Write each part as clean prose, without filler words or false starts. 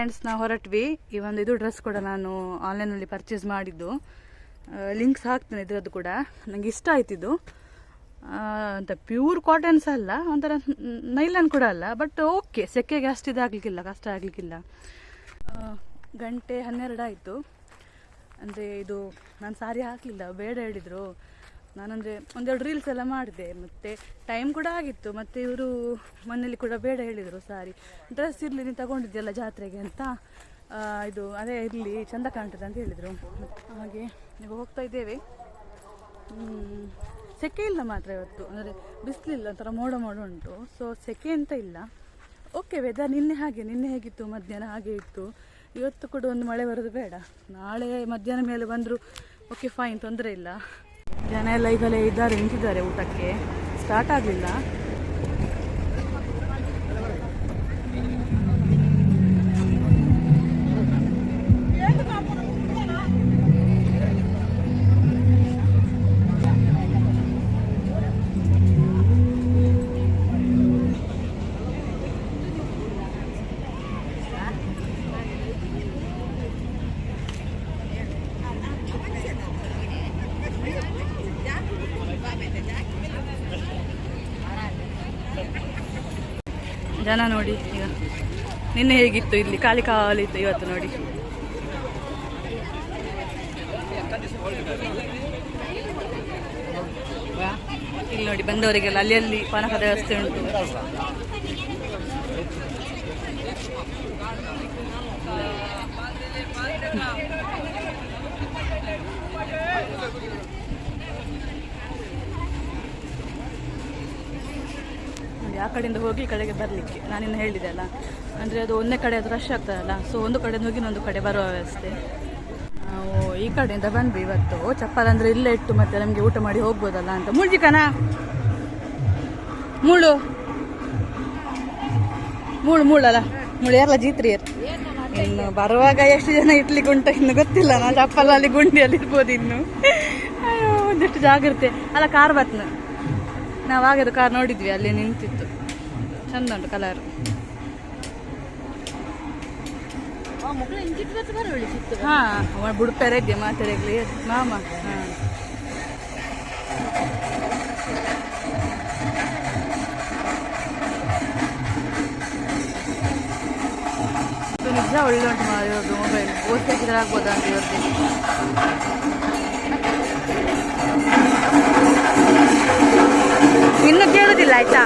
Friends, ನಾವು ಹೊರಟ್ವಿ. ಈ ಒಂದು ಇದು ಡ್ರೆಸ್ ಕೂಡ ನಾನು ಆನ್ಲೈನಲ್ಲಿ ಪರ್ಚೇಸ್ ಮಾಡಿದ್ದು. ಲಿಂಕ್ಸ್ ಹಾಕ್ತೇನೆ ಇದರದ್ದು ಕೂಡ. ನನಗೆ ಇಷ್ಟ ಆಯ್ತಿದ್ದು. ಅಂತ ಪ್ಯೂರ್ ಕಾಟನ್ಸ್ ಅಲ್ಲ, ಒಂಥರ ನೈಲಾನ್ ಕೂಡ ಅಲ್ಲ, ಬಟ್ ಓಕೆ, ಸೆಕೆಗೆ ಅಷ್ಟು ಇದಾಗಲಿಕ್ಕಿಲ್ಲ, ಕಷ್ಟ ಆಗಲಿಕ್ಕಿಲ್ಲ. ಗಂಟೆ 12 ಆಯಿತು. ಅಂದರೆ ಇದು ನಾನು ಸಾರಿ ಹಾಕಲಿಲ್ಲ, ಬೇಡ ಹೇಳಿದರು. ನಾನಂದರೆ ಒಂದೆರಡು ರೀಲ್ಸ್ ಎಲ್ಲ ಮಾಡಿದೆ, ಮತ್ತು ಟೈಮ್ ಕೂಡ ಆಗಿತ್ತು. ಮತ್ತು ಇವರು ಮನೇಲಿ ಕೂಡ ಬೇಡ ಹೇಳಿದರು ಸಾರಿ. ಡ್ರೆಸ್ ಇರಲಿ, ನೀನು ತಗೊಂಡಿದ್ದೆಲ್ಲ ಜಾತ್ರೆಗೆ ಅಂತ, ಇದು ಅದೇ ಇರಲಿ, ಚೆಂದ ಕಾಣ್ತದೆ ಅಂತ ಹೇಳಿದರು. ಹಾಗೆ ಈಗ ಹೋಗ್ತಾ ಇದ್ದೇವೆ. ಸೆಕೆ ಇಲ್ಲ ಮಾತ್ರ ಇವತ್ತು, ಅಂದರೆ ಬಿಸಿಲಿಲ್ಲ, ಒಂಥರ ಮೋಡ ಮೋಡ ಉಂಟು. ಸೊ ಸೆಕೆ ಅಂತ ಇಲ್ಲ, ಓಕೆ. ವೆದರ್ ನಿನ್ನೆ ಹೇಗಿತ್ತು, ಮಧ್ಯಾಹ್ನ ಹಾಗೆ ಇತ್ತು. ಇವತ್ತು ಕೂಡ ಒಂದು ಮಳೆ ಬರೋದು ಬೇಡ, ನಾಳೆ ಮಧ್ಯಾಹ್ನ ಮೇಲೆ ಬಂದರೂ ಓಕೆ, ಫೈನ್, ತೊಂದರೆ ಇಲ್ಲ. ಜನ ಎಲ್ಲ ಈಗಲೇ ನಿಂತಿದ್ದಾರೆ, ಊಟಕ್ಕೆ ಸ್ಟಾರ್ಟ್ ಆಗಲಿಲ್ಲ. ಜನ ನೋಡಿ, ಈಗ ನಿನ್ನೆ ಹೇಗಿತ್ತು ಇಲ್ಲಿ, ಖಾಲಿತ್ತು. ಇವತ್ತು ನೋಡಿ, ಇಲ್ಲಿ ನೋಡಿ ಬಂದವರಿಗೆಲ್ಲ ಅಲ್ಲಿ ಪಾನಕದ ವ್ಯವಸ್ಥೆ ಉಂಟು. ಆ ಕಡೆಯಿಂದ ಹೋಗಿ ಈ ಕಡೆಗೆ ಬರಲಿಕ್ಕೆ ನಾನಿನ್ನು ಹೇಳಿದೆ ಅಲ್ಲ, ಅಂದರೆ ಅದು ಒಂದೇ ಕಡೆ ಅದು ರಶ್ ಆಗ್ತದಲ್ಲ, ಸೊ ಒಂದು ಕಡೆಯಿಂದ ಹೋಗಿ ಇನ್ನೊಂದು ಕಡೆ ಬರುವ ವ್ಯವಸ್ಥೆ. ನಾವು ಈ ಕಡೆಯಿಂದ ಬಂದ್ವಿ ಇವತ್ತು. ಚಪ್ಪಲ್ ಅಂದರೆ ಇಲ್ಲೇ ಇಟ್ಟು ಮತ್ತೆ ನಮಗೆ ಊಟ ಮಾಡಿ ಹೋಗ್ಬೋದಲ್ಲ ಅಂತ. ಮುಳ್ಜಿಕನ ಮೂಳಲ್ಲ ಯಾರಲ್ಲ ಜೀತ್ರಿ ಇನ್ನು ಬರುವಾಗ ಎಷ್ಟು ಜನ ಇಟ್ಲಿಕ್ಕೆ ಉಂಟು ಇನ್ನು ಗೊತ್ತಿಲ್ಲ. ನಾನು ಚಪ್ಪಲಲ್ಲಿ ಗುಂಡಿಯಲ್ಲಿ ಇರ್ಬೋದು ಇನ್ನು. ಒಂದಿಷ್ಟು ಜಾಗ್ರತೆ ಅಲ್ಲ. ಕಾರ್ ಬತ್ನ ನಾವು ಆಗದು ಕಾರ್ ನೋಡಿದ್ವಿ, ಅಲ್ಲಿ ನಿಂತಿತ್ತು, ಚಂದ ಉಂಟು ಕಲರ್. ಹಾಂ, ಬುಡ್ಪೇರೆ ಇದ್ದೆ ಮಾತಾಡಲಿ ಮಾಮ. ಹಾಂ, ನಿಜ ಒಳ್ಳೆ ಉಂಟು ಇವ್ರದ್ದು ಮೊಬೈಲ್. ಓದ್ತಿದ್ರೆ ಆಗ್ಬೋದಾ ಅಂತ ಇವ್ರದ್ದು. ಇನ್ನು ಕೇಳುದಿಲ್ಲ ಆಯ್ತಾ.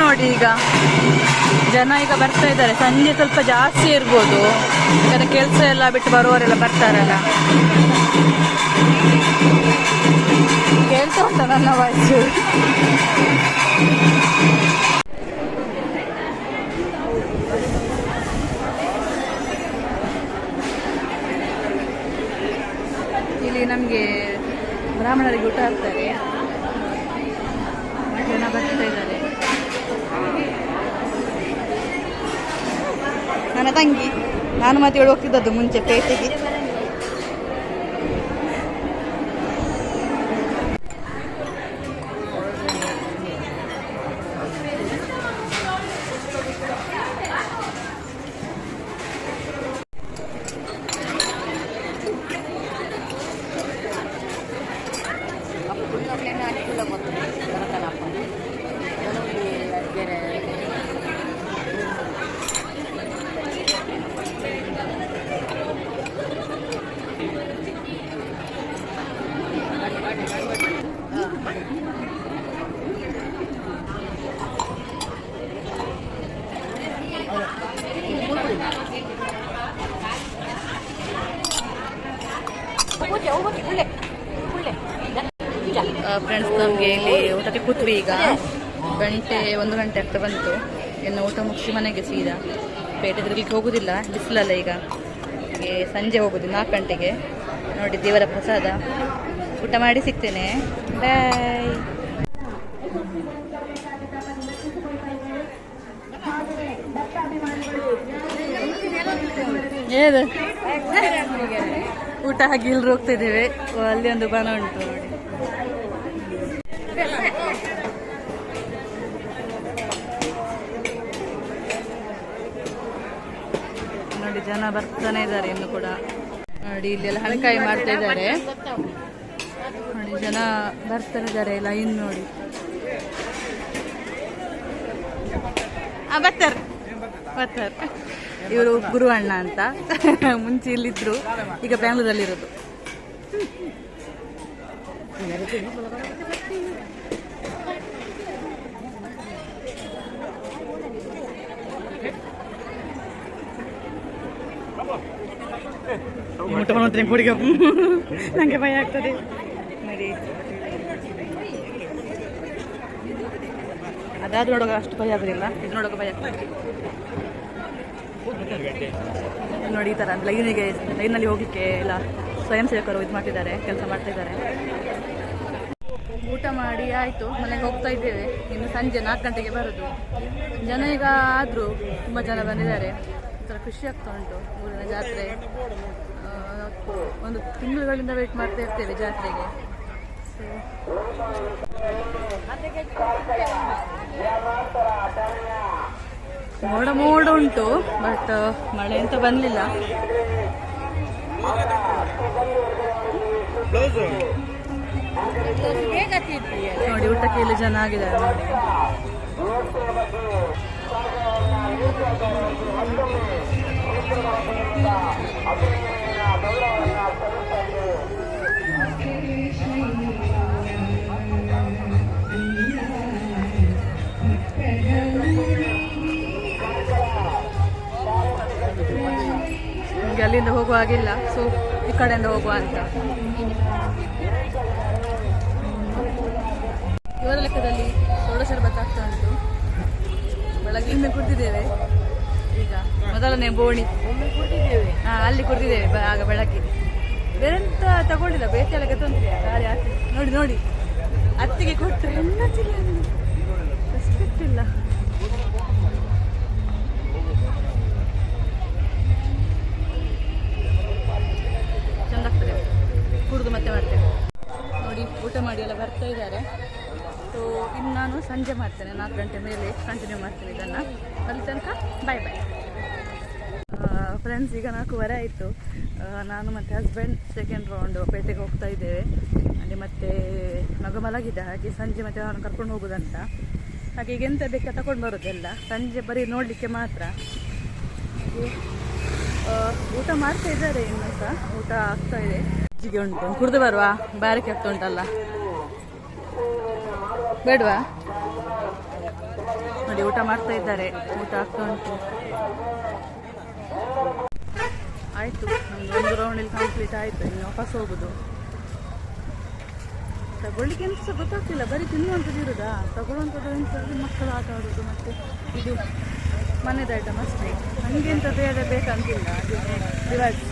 ನೋಡಿ, ಈಗ ಜನ ಈಗ ಬರ್ತಾ ಇದ್ದಾರೆ. ಸಂಜೆ ಸ್ವಲ್ಪ ಜಾಸ್ತಿ ಇರ್ಬೋದು, ಯಾಕಂದ್ರೆ ಕೆಲಸ ಎಲ್ಲ ಬಿಟ್ಟು ಬರುವವರೆಲ್ಲ ಬರ್ತಾರಲ್ಲ. ಕೇಳ್ತಾ ಉಂಟ ನನ್ನ ವಾಯ್ಸು. ನಮಗೆ ಬ್ರಾಹ್ಮಣರಿಗೆ ಊಟ ಹಾಕ್ತಾರೆ. ಜನ ಬರ್ತಾ ಇದ್ದಾರೆ. ನನ್ನ ತಂಗಿ, ನಾನು ಮತ್ತೆ ಇವಳು ಹೋಗ್ತಿದ್ದದ್ದು ಮುಂಚೆ ಪೇಟೆಗೆ. ಫ್ರೆಂಡ್ಸ್, ನಮಗೆ ಇಲ್ಲಿ ಊಟಕ್ಕೆ ಕೂತ್ವಿ. ಈಗ 1 ಗಂಟೆ ಆಗ್ತಾ ಬಂತು. ಇನ್ನು ಊಟ ಮುಗಿಸಿ ಮನೆಗೆ ಸೀದಾ ಪೇಟೆ ತಿರುಗಲಿಕ್ಕೆ ಹೋಗೋದಿಲ್ಲ, ಬಿಸಿಲಲ್ಲ. ಈಗ ಸಂಜೆ ಹೋಗೋದು 4 ಗಂಟೆಗೆ. ನೋಡಿ, ದೇವರ ಪ್ರಸಾದ ಊಟ ಮಾಡಿ ಸಿಗ್ತೇನೆ. ಬಾಯ್. ಏದು ಊಟ ಹಾಗೆ ಇಲ್ರು ಹೋಗ್ತಾ ಇದ್ದೇವೆ. ಅಲ್ಲಿ ಒಂದು ಬನ ಉಂಟು ನೋಡಿ. ನೋಡಿ, ಜನ ಬರ್ತಾನೆ ಇದ್ದಾರೆ ಇನ್ನು ಕೂಡ. ನೋಡಿ, ಇಲ್ಲೆಲ್ಲ ಹಣಕಾಯಿ ಮಾಡ್ತಾ ಇದ್ದಾರೆ. ನೋಡಿ, ಜನ ಬರ್ತಾನೆ ಇದ್ದಾರೆ. ಲೈನ್ ನೋಡಿ. ಬರ್ತಾರೆ. ಇವರು ಗುರು ಅಣ್ಣ ಅಂತ. ಮುಂಚೆ ಇಲ್ಲಿದ್ರು, ಈಗ ಬ್ಯಾಂಗ್ಳೂರಲ್ಲಿರೋದು. ನಂಗೆ ಭಯ ಆಗ್ತದೆ. ನೋಡಿ, ಅದಾದ್ರೂ ನೋಡುವಾಗ ಅಷ್ಟು ಭಯ ಆಗೋದಿಲ್ಲ, ಇದು ನೋಡುವಾಗ ಭಯ ಆಗ್ತದೆ. ನೋಡಿ, ಈ ಥರ ಲೈನಲ್ಲಿ ಹೋಗಲಿಕ್ಕೆ ಎಲ್ಲ ಸ್ವಯಂ ಸೇವಕರು ಇದು ಮಾಡ್ತಿದ್ದಾರೆ, ಕೆಲಸ ಮಾಡ್ತಿದ್ದಾರೆ. ಊಟ ಮಾಡಿ ಆಯಿತು, ಮನೆಗೆ ಹೋಗ್ತಾ ಇದ್ದೇವೆ. ಇನ್ನು ಸಂಜೆ 4 ಗಂಟೆಗೆ ಬರೋದು. ಜನ ಈಗ ಆದರೂ ತುಂಬ ಜನ ಬಂದಿದ್ದಾರೆ. ಒಂಥರ ಖುಷಿ ಆಗ್ತಾ ಉಂಟು. ಊರಿನ ಜಾತ್ರೆ 1 ತಿಂಗಳುಗಳಿಂದ ವೇಟ್ ಮಾಡ್ತಾ ಇರ್ತೇವೆ ಜಾತ್ರೆಗೆ. ಮೋಡ ಉಂಟು, ಬಟ್ ಮಳೆ ಅಂತ ಬಂದಿಲ್ಲ. ನೋಡಿ, ಊಟಕ್ಕೆ ಇಲ್ಲಿ ಜನ ಆಗಿದ್ದಾರೆ ನೋಡಿ. ನಮಗೆ ಅಲ್ಲಿಂದ ಹೋಗುವ ಹಾಗಿಲ್ಲ, ಸೊ ಈ ಕಡೆಯಿಂದ ಹೋಗುವ ಅಂತ. ಇವರ ಲೆಕ್ಕದಲ್ಲಿ ಸೋಡಾ ಶರಬತ್ ಆಗ್ತಾ ಉಂಟು. ಬೆಳಗ್ಗೆಯಿಂದ ಕುಡಿದಿದ್ದೇವೆ. ಈಗ ಮೊದಲನೇ ಬೋಣಿ ಅಲ್ಲಿ ಕುಡಿದಿದ್ದೇವೆ ಆಗ ಬೆಳಗ್ಗೆ. ಬೇರೆಂತ ತಗೊಂಡಿಲ್ಲ, ಬೇಸಿಗೆ ತೊಂದರೆ ಗಾಳಿ ಆಗ್ತದೆ. ನೋಡಿ, ಅತ್ತಿಗೆ ಕೊಟ್ಟರೆ ರೆಸ್ಪೆಕ್ಟ್ ಇಲ್ಲ. ಚೆಂದ ಆಗ್ತದೆ, ಕುಡಿದು ಮತ್ತೆ ಮಾಡ್ತೇವೆ. ನೋಡಿ, ಊಟ ಮಾಡಿ ಎಲ್ಲ ಬರ್ತಾ ಇದ್ದಾರೆ. ಸೊ ಇನ್ನು ನಾನು ಸಂಜೆ ಮಾಡ್ತೇನೆ, 4 ಗಂಟೆ ಮೇಲೆ ಕಂಟಿನ್ಯೂ ಮಾಡ್ತೇನೆ ಇದನ್ನು. ಅಲ್ಲಿ ತನಕ ಬಾಯ್. ಫ್ರೆಂಡ್ಸ್, ಈಗ 4:15 ಆಯಿತು. ನಾನು ಮತ್ತು ಹಸ್ಬೆಂಡ್ ಸೆಕೆಂಡ್ ರೌಂಡ್ ಪೇಟೆಗೆ ಹೋಗ್ತಾ ಇದ್ದೇವೆ. ಅಲ್ಲಿ ಮತ್ತೆ ಮಗ ಮಲಗಿದೆ, ಹಾಗೆ ಸಂಜೆ ಮತ್ತೆ ಅವನು ಕರ್ಕೊಂಡು ಹೋಗೋದಂತ. ಹಾಗೆ ಈಗ ಎಂತ ಬೇಕಾ ತಗೊಂಡು ಬರೋದೆಲ್ಲ, ಸಂಜೆ ಬರೀ ನೋಡಲಿಕ್ಕೆ ಮಾತ್ರ. ಊಟ ಮಾಡ್ತಾ ಇದ್ದಾರೆ, ಇನ್ನೂ ಸಹ ಊಟ ಆಗ್ತಾ ಇದೆ. ಜಿಗೆ ಉಂಟು, ಕುಡಿದು ಬರುವ, ಬಾರಿಕೆ ಆಗ್ತಾ ಉಂಟಲ್ಲ, ಬೇಡವಾ? ನೋಡಿ, ಊಟ ಮಾಡ್ತಾ ಇದ್ದಾರೆ, ಊಟ ಆಗ್ತಾ ಉಂಟು. ಆಯಿತು, ನಮ್ದು 1 ರೌಂಡಲ್ಲಿ ಕಂಪ್ಲೀಟ್ ಆಯಿತು. ಇನ್ನು ವಾಪಸ್ ಹೋಗೋದು. ತಗೊಳ್ಳಿಕ್ಕೆ ಎಂತ ಸಹ ಗೊತ್ತಾಗ್ತಿಲ್ಲ, ಬರೀ ತಿನ್ನುವಂಥದ್ದು ಇರೋದಾ? ತಗೊಳ್ಳುವಂಥದ್ದು ಎಂಥದ್ದು ಮಕ್ಕಳು ಆಟ ಆಡೋದು, ಮತ್ತು ಇದು ಮನೆದ ಐಟಮ್ ಅಷ್ಟೇ. ನನಗೆ ಎಂತ ಬೇರೆ ಬೇಕಂತಿಲ್ಲ. ಅದು ಡಿವೈಸ್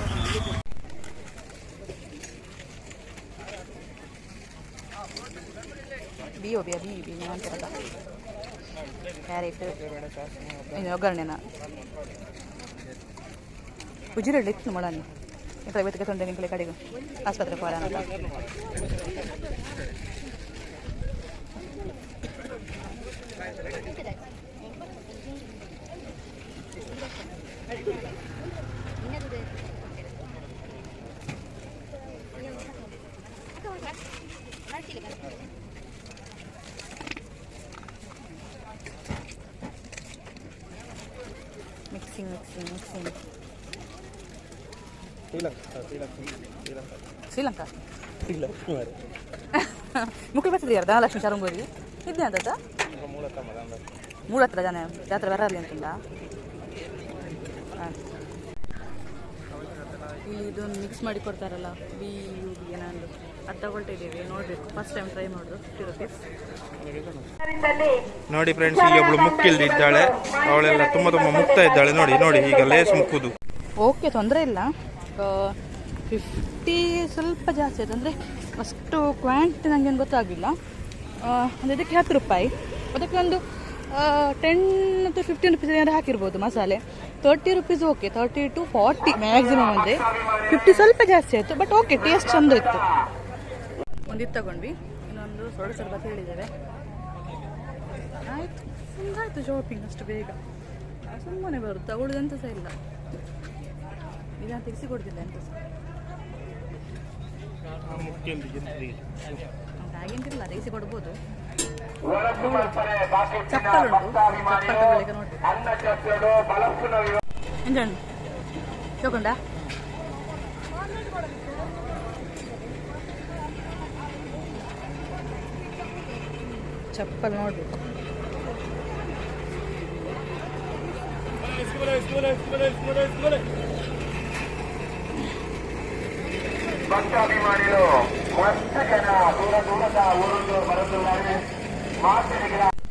ಬಿಯೋಬಿ ಅಂತಾರಲ್ಲ ಕ್ಯಾರೆಟ್ ಇದು ಒಗ್ಗರಣೆನ ಉಜಿರೆಡ್ಡು ಇತ್ತು ಮೊಳನಿ ಎಂತ ಬೆತ್ತಗೆ ತೊಂದರೆ ನಿಂಕಲೆ ಕಡೆಗೂ ಆಸ್ಪತ್ರೆ ಹೋರ ಅಂತ ಮಿಕ್ಸಿಂಗ್ ಶ್ರೀಲಂಕಾ ಮುಕ್ಕಳು ಬರ್ತಿದ್ದೆ ಯಾರು ಧನಲಕ್ಷ್ಮಿ ಶರಂಗೋರಿ ಇದ್ದೆ ಅಂತ ಮೂಳ ಹತ್ರ ಜನ ಜಾತ್ರೆ ಬರಲಿ ಅಂತಿಲ್ಲ ಇಲ್ಲಿ ಇದೊಂದು ಮಿಕ್ಸ್ ಮಾಡಿ ಕೊಡ್ತಾರಲ್ಲ ಬಿ ಯು ಬಿ ಏನಾದ್ರು ಅದು ತಗೊಳ್ತಾ ಇದ್ದೇವೆ ನೋಡಬೇಕು ಫಸ್ಟ್ ಟೈಮ್ ಟ್ರೈ ಮಾಡೋದು 50 ರೂಪೀಸ್ ನೋಡಿ ಫ್ರೆಂಡ್ಸ್ ಇಲ್ಲಿ ಒಬ್ಳು ಮುಕ್ಕಿಲ್ದಿದ್ದಾಳೆ ಅವಳೆಲ್ಲ ತುಂಬ ಮುಕ್ತಾ ಇದ್ದಾಳೆ ನೋಡಿ ನೋಡಿ ಈಗ ಲೇಸ್ ಮುಕ್ಕುದು ಓಕೆ ತೊಂದರೆ ಇಲ್ಲ 50 ಸ್ವಲ್ಪ ಜಾಸ್ತಿ ಆಯ್ತು ಅಂದರೆ ಅಷ್ಟು ಕ್ವಾಂಟಿಟಿ ನನಗೇನು ಗೊತ್ತಾಗಲಿಲ್ಲ ಅಂದರೆ ಇದಕ್ಕೆ 10 ರೂಪಾಯಿ ಅದಕ್ಕೆ ಒಂದು 10 to 15 ರೂಪೀಸ್ ಏನಾದ್ರು ಹಾಕಿರ್ಬೋದು ಮಸಾಲೆ 30 ರೂಪೀಸ್ ಓಕೆ 30 to 40 ಮ್ಯಾಕ್ಸಿಮಮ್ ಅಂದರೆ 50 ಸ್ವಲ್ಪ ಜಾಸ್ತಿ ಆಯಿತು ಬಟ್ ಓಕೆ ಟೇಸ್ಟ್ ಚಂದ ಇತ್ತು ಒಂದಿತ್ತು ತಗೊಂಡ್ವಿ ಇನ್ನೊಂದು ಸ್ವಲ್ಪ ಹೇಳಿದ್ದೇವೆ ಆಯಿತು ಸುಮ್ಮನಾಯಿತು ಶಾಪಿಂಗ್ ಅಷ್ಟು ಬೇಗ ಸುಮ್ಮನೆ ಬರುತ್ತೆ ತಗೊಳ್ಳೋದಂತ ಸಹ ಇಲ್ಲ ಇದನ್ನು ತೆಗೆಸಿ ಕೊಡ್ತಿಲ್ಲ ಎಂತ ಸಹ ಹಾಗೇಂತಿಲ್ಲ ತೆಗೆಸಿ ಕೊಡ್ಬೋದು ಚಪ್ಪಲ್ ಉಂಟು ಚಪ್ಪಲ್ ತಗೊಳ್ಳಿಕ್ಕೆ ನೋಡ್ಬೇಕು ಎಂಜಣ್ಣು ತಗೊಂಡ ಚಪ್ಪಲ್ ನೋಡ್ಬೇಕು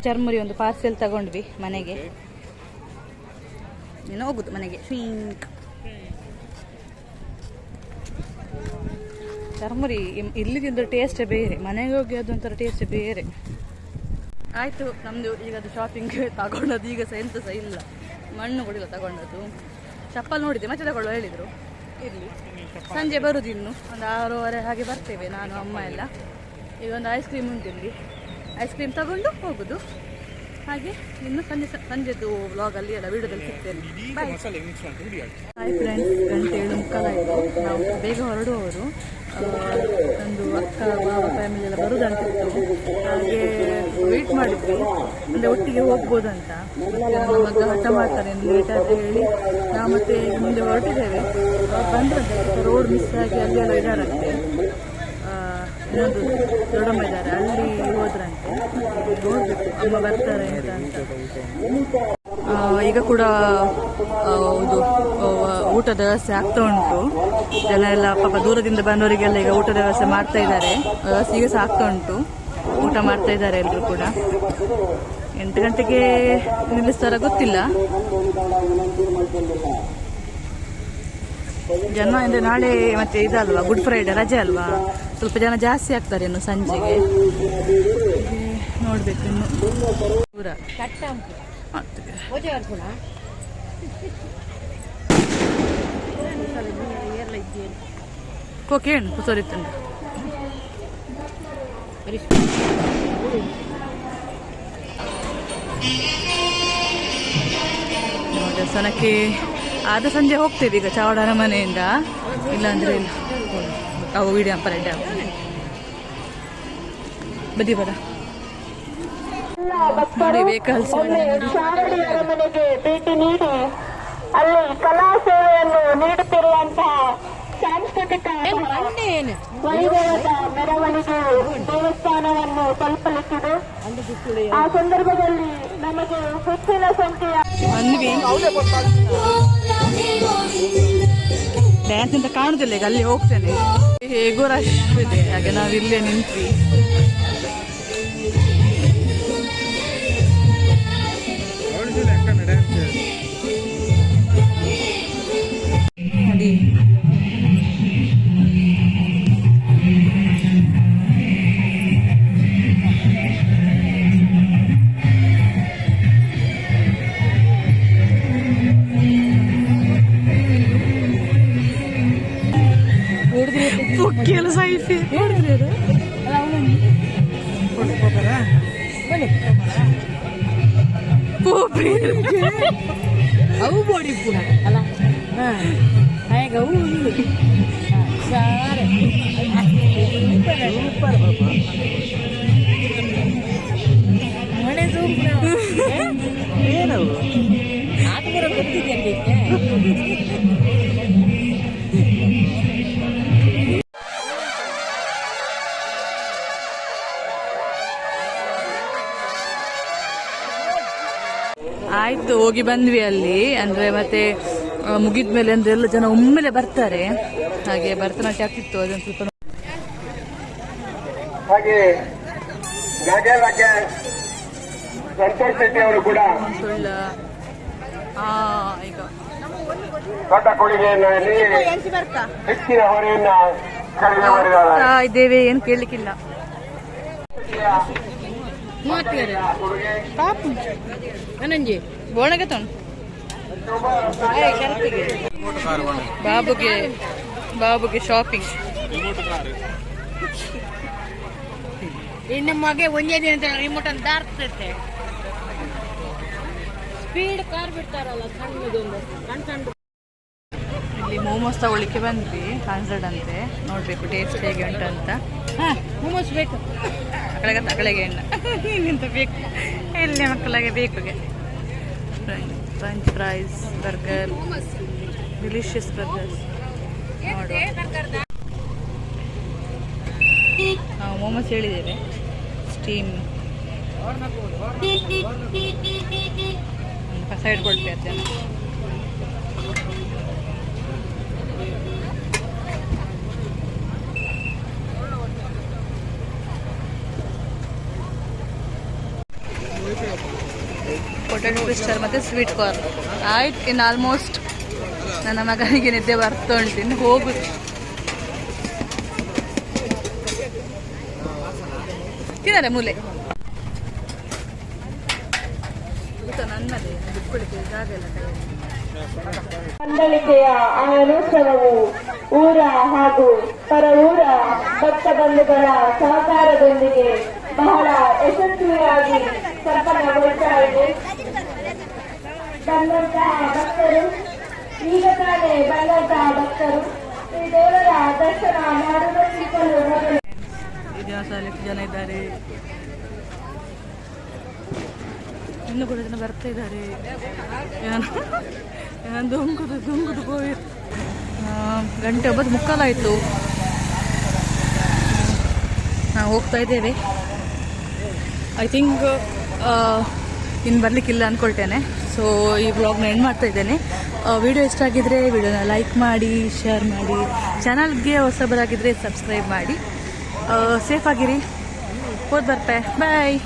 ಚರ್ಮುರಿ ಒಂದು ಪಾರ್ಸೆಲ್ ತಗೊಂಡ್ವಿ ಮನೆಗೆ ನೀನು ಹೋಗುದು ಮನೆಗೆ ಸ್ವೀಂಕ್ ಚರ್ಮುರಿ ಇಲ್ಲಿ ತಿಂದ ಟೇಸ್ಟೇ ಬೇರೆ ಮನೆಗೆ ಹೋಗಿ ಅದೊಂಥರ ಟೇಸ್ಟೇ ಬೇರೆ ಆಯಿತು ನಮ್ಮದು ಈಗ ಅದು ಶಾಪಿಂಗ್ ತಗೊಂಡದ್ದು ಈಗ ಸಹ ಎಂತ ಸಹ ಇಲ್ಲ ಮಣ್ಣು ಕೊಡಿಲ್ಲ ತಗೊಂಡದ್ದು ಚಪ್ಪಲ್ ನೋಡಿದೆ ಮತ್ತೆ ತಗೊಳ್ಳೋ ಹೇಳಿದರು ಇರಲಿ ಸಂಜೆ ಬರುದು ಇನ್ನು ಒಂದು 6:30 ಹಾಗೆ ಬರ್ತೇವೆ ನಾನು ಅಮ್ಮ ಎಲ್ಲ ಈಗ ಒಂದು ಐಸ್ ಕ್ರೀಮ್ ಉಂಟು ಇಲ್ಲಿ ಐಸ್ ಕ್ರೀಮ್ ತಗೊಂಡು ಹೋಗುದು ಹಾಗೆ ಇನ್ನು ಸಂಜೆದು ವ್ಲಾಗಲ್ಲಿ ಎಲ್ಲ ವಿಡಿಯೋದಲ್ಲಿ ಸಿಗ್ತೇನೆ ಬಾಯ್ ಹಾಯ್ ಫ್ರೆಂಡ್ಸ್ 7:45 ನಾವು ಬೇಗ ಹೊರಡುವವರು ಒಂದು ಅಕ್ಕ ಬಾವ ಫ್ಯಾಮಿಲಿ ಎಲ್ಲ ಬರುದಂತಿತ್ತು ಹಾಗೆ ವೆಯ್ಟ್ ಮಾಡಿದ್ವಿ ಅಂದರೆ ಒಟ್ಟಿಗೆ ಹೋಗ್ಬೋದಂತ ಮತ್ತೆ ನಮ್ಮ ಮಗ ಹಠ ಮಾಡ್ತಾರೆ ಲೇಟ್ ಅಂತ ಹೇಳಿ ನಾವು ಮತ್ತೆ ಮುಂದೆ ಹೊರಟಿದ್ದೇವೆ ಬಂದ್ರಂತೆ ರೋಡ್ ಮಿಸ್ ಆಗಿ ಅಲ್ಲಿ ಎಲ್ಲ ಇದ್ದಾರಂತೆ ಇನ್ನೊಂದು ದೊಡ್ಡಮ್ಮ ಇದ್ದಾರೆ ಅಲ್ಲಿ ಹೋದ್ರಂತೆ ನೋಡ್ಬೇಕು ಅಮ್ಮ ಬರ್ತಾರೆ ಅಂತ ಈಗ ಕೂಡ ಇದು ಊಟದ ವ್ಯವಸ್ಥೆ ಆಗ್ತಾ ಉಂಟು ಜನ ಎಲ್ಲ ಪಾಪ ದೂರದಿಂದ ಬಂದವರಿಗೆಲ್ಲ ಈಗ ಊಟದ ವ್ಯವಸ್ಥೆ ಮಾಡ್ತಾ ಇದ್ದಾರೆ ವ್ಯವಸ್ಥೆ ಈಗ ಸಹ ಆಗ್ತಾ ಉಂಟು ಊಟ ಮಾಡ್ತಾ ಇದ್ದಾರೆ ಎಲ್ಲರೂ ಕೂಡ 8 ಗಂಟೆಗೆ ನಿಲ್ಲಿಸ್ತಾರ ಗೊತ್ತಿಲ್ಲ ಜನ ಅಂದರೆ ನಾಳೆ ಮತ್ತೆ ಇದಲ್ವಾ ಗುಡ್ ಫ್ರೈಡೆ ರಜೆ ಅಲ್ವಾ ಸ್ವಲ್ಪ ಜನ ಜಾಸ್ತಿ ಆಗ್ತಾರೆ ಇನ್ನು ಸಂಜೆಗೆ ನೋಡ್ಬೇಕು ಇನ್ನು ದೂರ ಕೋಕೇನು ಕುಸೋರಿತ್ತಂಡ ದೇವಸ್ಥಾನಕ್ಕೆ ಆದ ಸಂಜೆ ಹೋಗ್ತೇವೆ ಈಗ ಚಾವಡಾರ ಮನೆಯಿಂದ ಇಲ್ಲಾಂದ್ರೆ ಇಲ್ಲ ಅವು ವಿಡಿಯೋ ಪರಡ್ಡ ಬದಿ ಬರ ನೋಡಿ ವೆಹಿಕಲ್ಸ್ ಮನೆಗೆ ಭೇಟಿ ನೀಡಿ ಅಲ್ಲಿ ಕಲಾ ಸೇವೆಯನ್ನು ನೀಡುತ್ತಿರುವಂತಹ ಸಾಂಸ್ಕೃತಿಕ ವೈಭವದ ಮೆರವಣಿಗೆ ದೇವಸ್ಥಾನವನ್ನು ತಲುಪಲಿಕ್ಕಿದೆ. ಆ ಸಂದರ್ಭದಲ್ಲಿ ನಮಗೆ ಹೆಚ್ಚಿನ ಸಂಖ್ಯೆಯ ಡ್ಯಾನ್ಸ್ ಅಂತ ಕಾಣುದಿಲ್ಲ ಈಗ ಅಲ್ಲಿ ಹೋಗ್ತೇನೆ ಹೇಗೋ ರಶ್ ಇದೆ ಹಾಗೆ ನಾವು ಇಲ್ಲೇ ನಿಂತ್ವಿ ನೋಡಿ ಕೆಲಸ ಐತಿ ನೋಡಿದ್ರಿ ಅದು ಅವು ಬೋಡಿ ಪುಣ ಅಲ್ಲ ಹಾಗೆ ಅವು ಸಾರೆ ಸೂಪರ್ ಬಾಬಾ ಮನೆ ಸೂಪರ್ ಏನವು ಅದು ಬರೋ ಗೊತ್ತಿದೆ ಅದಕ್ಕೆ ಆಯ್ತು ಹೋಗಿ ಬಂದ್ವಿ ಅಲ್ಲಿ ಅಂದ್ರೆ ಮತ್ತೆ ಮುಗಿದ ಮೇಲೆ ಅಂದ್ರೆ ಎಲ್ಲ ಜನ ಒಮ್ಮೆಲೆ ಬರ್ತಾರೆ ಹಾಗೆ ಭರತನಾಟ್ಯ ಆಗ್ತಿತ್ತು ಅದೊಂದು ಸ್ವಲ್ಪ ಹಾಗೆ ಸಂತೋಷ್ ಶೆಟ್ಟಿ ಅವರು ಕೂಡ ಸುಳ್ಳ ಈಗ ದೊಡ್ಡ ಕೊಡುಗೆಯನ್ನು ನೀಡಿ ಹೆಚ್ಚಿನ ಹೊರೆಯನ್ನ ಕಡಿಮೆ ಮಾಡಿದ್ದಾರೆ. ಇದ್ದೇವೆ ಏನು ಕೇಳಲಿಕ್ಕಿಲ್ಲ ಅನಂಜಿ ಬೋಣಗೆ ತೊಂಡು ಬಾಬುಗೆ ಶಾಪಿಂಗ್ ಇನ್ನು ಮಗೆ ಒಂದೇ ದಿನ ರಿಮೋಟ್ ಅಂತ ದಾರ್ತೈತೆ ಸ್ಪೀಡ್ ಕಾರ್ ಬಿಡ್ತಾರಲ್ಲ ಸಣ್ಣದೊಂದು ಸಣ್ಣ ಸಣ್ಣ ಇಲ್ಲಿ ಮೋಮೋಸ್ ತಗೊಳ್ಳಿಕ್ಕೆ ಬಂದ್ವಿ 100 ಅಂತೆ ನೋಡ್ಬೇಕು ಟೇಸ್ಟ್ ಹೇಗೆ ಉಂಟು ಅಂತ ಮೋಮೋಸ್ ಬೇಕು ತಕಳೆಗೆ ಎಣ್ಣೆ ಇನ್ನಿಂತ ಬೇಕು ಎಲ್ಲಿ ಮಕ್ಕಳಿಗೆ ಬೇಕು french fries burger delicious burgers ನೋಡುವ ನಾವು ಮೋಮೋಸ್ ಹೇಳಿದ್ದೇವೆ ಸ್ಟೀಮ್ ಸೈಡ್ ಕೊಡ್ತೇವೆ ಅದನ್ನು ಪೊಟ್ಯಾಟೊ ಟ್ವಿಸ್ಟರ್ ಮತ್ತು ಸ್ವೀಟ್ ಕಾರ್ನ್ ಆಯ್ತು ಇನ್ನು ಆಲ್ಮೋಸ್ಟ್ ನನ್ನ ಮಗನಿಗೆ ನಿದ್ದೆ ಬರ್ತಾ ಉಂಟು ಇನ್ನು ಹೋಗುದು ತಿನ್ನಲ್ಲ ಮೂಲೆ ನನ್ನದೇ ಬಿಟ್ಕೊಳಿಕ್ಕೆ ಜಾಗ ಇಲ್ಲ ಕೈಯಲ್ಲಿ ಮಂಡಳಿಕೆಯ ಆನೋತ್ಸವವು ಊರ ಹಾಗೂ ಪರ ಊರ ಭಕ್ತ ಬಂಧುಗಳ ಸಹಕಾರದೊಂದಿಗೆ ಬಹಳ ಯಶಸ್ವಿಯಾಗಿ ಸಂಪನ್ನಗೊಳ್ತಾ ಇದೆ. ಬಂದಂತಹ ಭಕ್ತರು ಈಗ ತಾನೇ ಬಂದಂತಹ ಭಕ್ತರು ಶ್ರೀ ದೇವರ ದರ್ಶನ ಮಾಡುವುದಕ್ಕಿಂತಲೂ ಮೊದಲು ಈ ದೇವಸ್ಥಾನದಲ್ಲಿ ಎಷ್ಟು ಜನ ಇದ್ದಾರೆ ಇನ್ನು ಕೂಡ ಜನ ಬರ್ತಾ ಇದ್ದಾರೆ ದುಂಗುದು ಗೋವಿ ಗಂಟೆ 9:45 ಆಯಿತು ನಾವು ಹೋಗ್ತಾ ಇದ್ದೇವೆ ಐ ಥಿಂಕ್ ಇನ್ನು ಬರಲಿಕ್ಕಿಲ್ಲ ಅಂದ್ಕೊಳ್ತೇನೆ ಸೊ ಈ ವ್ಲಾಗ್ನ ಎಂಡ್ ಮಾಡ್ತಾ ಇದ್ದೇನೆ ವಿಡಿಯೋ ಇಷ್ಟ ಆಗಿದ್ರೆ ವಿಡಿಯೋನ ಲೈಕ್ ಮಾಡಿ ಶೇರ್ ಮಾಡಿ ಚಾನಲ್ಗೆ ಹೊಸಬರಾಗಿದ್ದರೆ ಸಬ್ಸ್ಕ್ರೈಬ್ ಮಾಡಿ ಸೇಫ್ ಆಗಿರಿ ಹೋದ್ ಬರ್ತೆ ಬಾಯ್